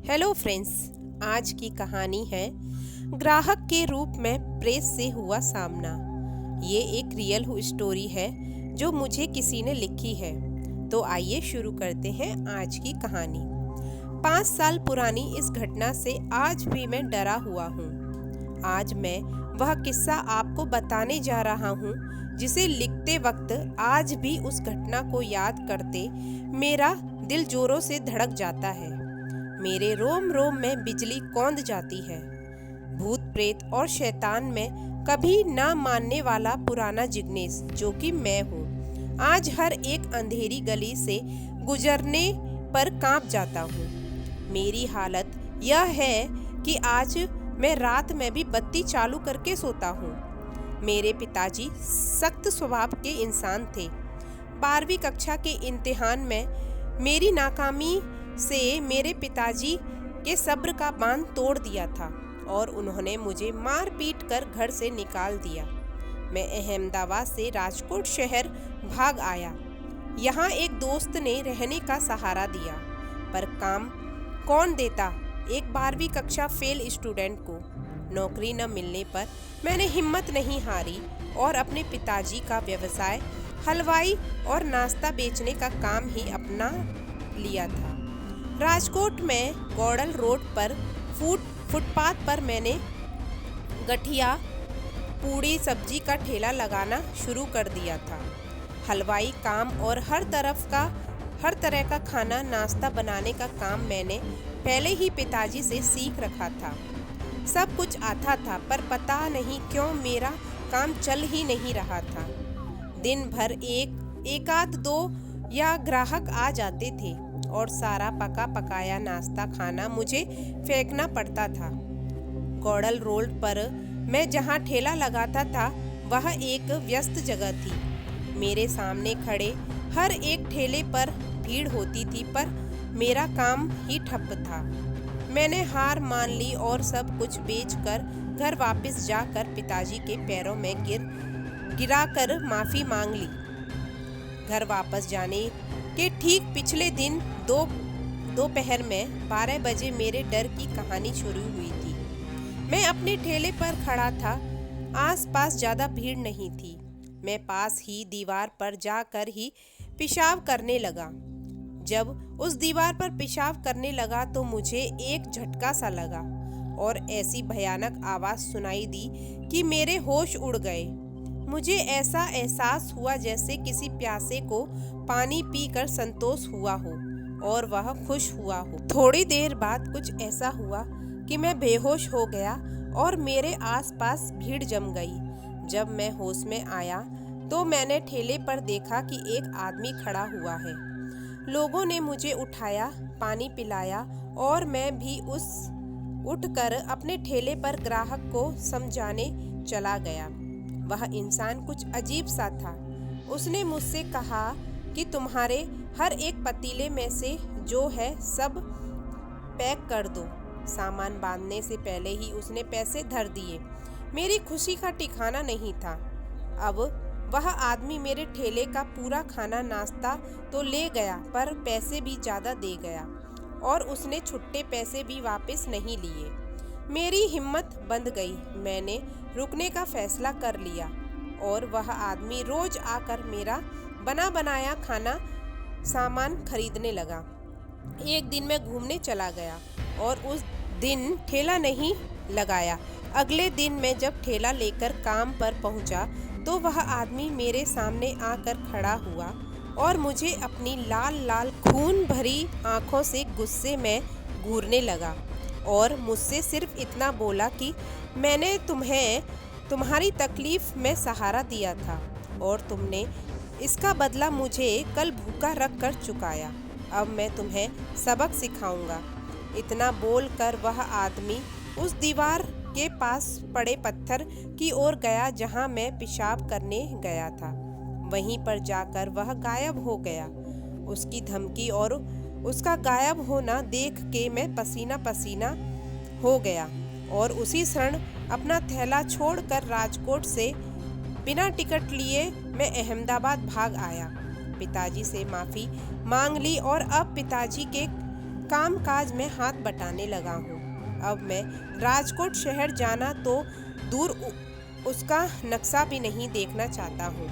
Hello friends, आज की कहानी है ग्राहक के रूप में प्रेस से हुआ सामना। ये एक रियल स्टोरी है जो मुझे किसी ने लिखी है। तो आइए शुरू करते हैं आज की कहानी। 5 साल पुरानी इस घटना से आज भी मैं डरा हुआ हूँ। आज मैं वह किस्सा आपको बताने जा रहा हूँ जिसे लिखते वक्त आज भी उस घटना को याद करते मेरा दिल जोरों से धड़क जाता है। मेरे रोम रोम में बिजली कौंध जाती है। भूत प्रेत और शैतान में कभी ना मानने वाला पुराना जिग्नेश, जो कि मैं हूँ, आज हर एक अंधेरी गली से गुजरने पर कांप जाता हूँ। मेरी हालत यह है कि आज मैं रात में भी बत्ती चालू करके सोता हूँ। मेरे पिताजी सख्त स्वभाव के इंसान थे। 12वीं कक्षा के इम्तिहान में मेरी नाकामी से मेरे पिताजी के सब्र का बांध तोड़ दिया था और उन्होंने मुझे मार पीट कर घर से निकाल दिया। मैं अहमदाबाद से राजकोट शहर भाग आया। यहाँ एक दोस्त ने रहने का सहारा दिया, पर काम कौन देता एक 12वीं कक्षा फेल स्टूडेंट को। नौकरी न मिलने पर मैंने हिम्मत नहीं हारी और अपने पिताजी का व्यवसाय हलवाई और नाश्ता बेचने का काम ही अपना लिया था। राजकोट में गौड़ल रोड पर फुटपाथ पर मैंने गठिया पूड़ी सब्जी का ठेला लगाना शुरू कर दिया था। हलवाई काम और हर तरह का खाना नाश्ता बनाने का काम मैंने पहले ही पिताजी से सीख रखा था। सब कुछ आता था, पर पता नहीं क्यों मेरा काम चल ही नहीं रहा था। दिन भर एक आध दो या ग्राहक आ जाते थे और सारा पका पकाया नाश्ता खाना मुझे फेंकना पड़ता था। गौड़ल रोड पर मैं जहाँ ठेला लगाता था वह एक व्यस्त जगह थी। मेरे सामने खड़े हर एक ठेले पर भीड़ होती थी, पर मेरा काम ही ठप था। मैंने हार मान ली और सब कुछ बेचकर घर वापस जाकर पिताजी के पैरों में गिराकर माफ़ी मांग ली। घर वापस जाने के ठीक पिछले दिन दोपहर में 12 बजे मेरे डर की कहानी शुरू हुई थी। मैं अपने ठेले पर खड़ा था। आसपास ज़्यादा भीड़ नहीं थी। मैं पास ही दीवार पर जाकर ही पेशाब करने लगा। जब उस दीवार पर पेशाब करने लगा तो मुझे एक झटका सा लगा और ऐसी भयानक आवाज़ सुनाई दी कि मेरे होश उड़ गए। मुझे ऐसा एहसास हुआ जैसे किसी प्यासे को पानी पीकर संतोष हुआ हो और वह खुश हुआ हो। थोड़ी देर बाद कुछ ऐसा हुआ कि मैं बेहोश हो गया और मेरे आसपास भीड़ जम गई। जब मैं होश में आया तो मैंने ठेले पर देखा कि एक आदमी खड़ा हुआ है। लोगों ने मुझे उठाया, पानी पिलाया और मैं भी उठकर अपने ठेले पर ग्राहक को समझाने चला गया। वह इंसान कुछ अजीब सा था। उसने मुझसे कहा कि तुम्हारे हर एक पतीले में से जो है सब पैक कर दो। सामान बांधने से पहले ही उसने पैसे धर दिए। मेरी खुशी का ठिकाना नहीं था। अब वह आदमी मेरे ठेले का पूरा खाना नाश्ता तो ले गया, पर पैसे भी ज़्यादा दे गया और उसने छुट्टे पैसे भी वापस नहीं लिए। मेरी हिम्मत बंध गई। मैंने रुकने का फैसला कर लिया और वह आदमी रोज आकर मेरा बना बनाया खाना सामान खरीदने लगा। एक दिन मैं घूमने चला गया और उस दिन ठेला नहीं लगाया। अगले दिन मैं जब ठेला लेकर काम पर पहुंचा तो वह आदमी मेरे सामने आकर खड़ा हुआ और मुझे अपनी लाल लाल खून भरी आंखों से गुस्से में घूरने लगा और मुझसे सिर्फ इतना बोला कि मैंने तुम्हारी तकलीफ में सहारा दिया था और तुमने इसका बदला मुझे कल भूखा रख कर चुकाया। अब मैं तुम्हें सबक सिखाऊंगा। इतना बोलकर वह आदमी उस दीवार के पास पड़े पत्थर की ओर गया जहां मैं पेशाब करने गया था। वहीं पर जाकर वह गायब हो गया। उसकी धमकी और उसका गायब होना देख के मैं पसीना पसीना हो गया और उसी क्षण अपना थैला छोड़कर राजकोट से बिना टिकट लिए मैं अहमदाबाद भाग आया। पिताजी से माफ़ी मांग ली और अब पिताजी के कामकाज में हाथ बटाने लगा हूँ। अब मैं राजकोट शहर जाना तो दूर उसका नक्शा भी नहीं देखना चाहता हूँ।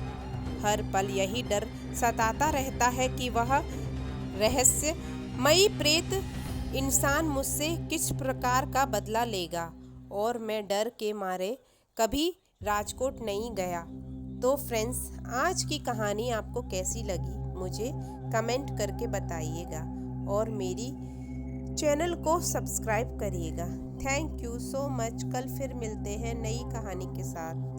हर पल यही डर सताता रहता है कि वह रहस्यमयी प्रेत इंसान मुझसे किस प्रकार का बदला लेगा और मैं डर के मारे कभी राजकोट नहीं गया। तो फ्रेंड्स, आज की कहानी आपको कैसी लगी मुझे कमेंट करके बताइएगा और मेरी चैनल को सब्सक्राइब करिएगा। Thank you so much. कल फिर मिलते हैं नई कहानी के साथ।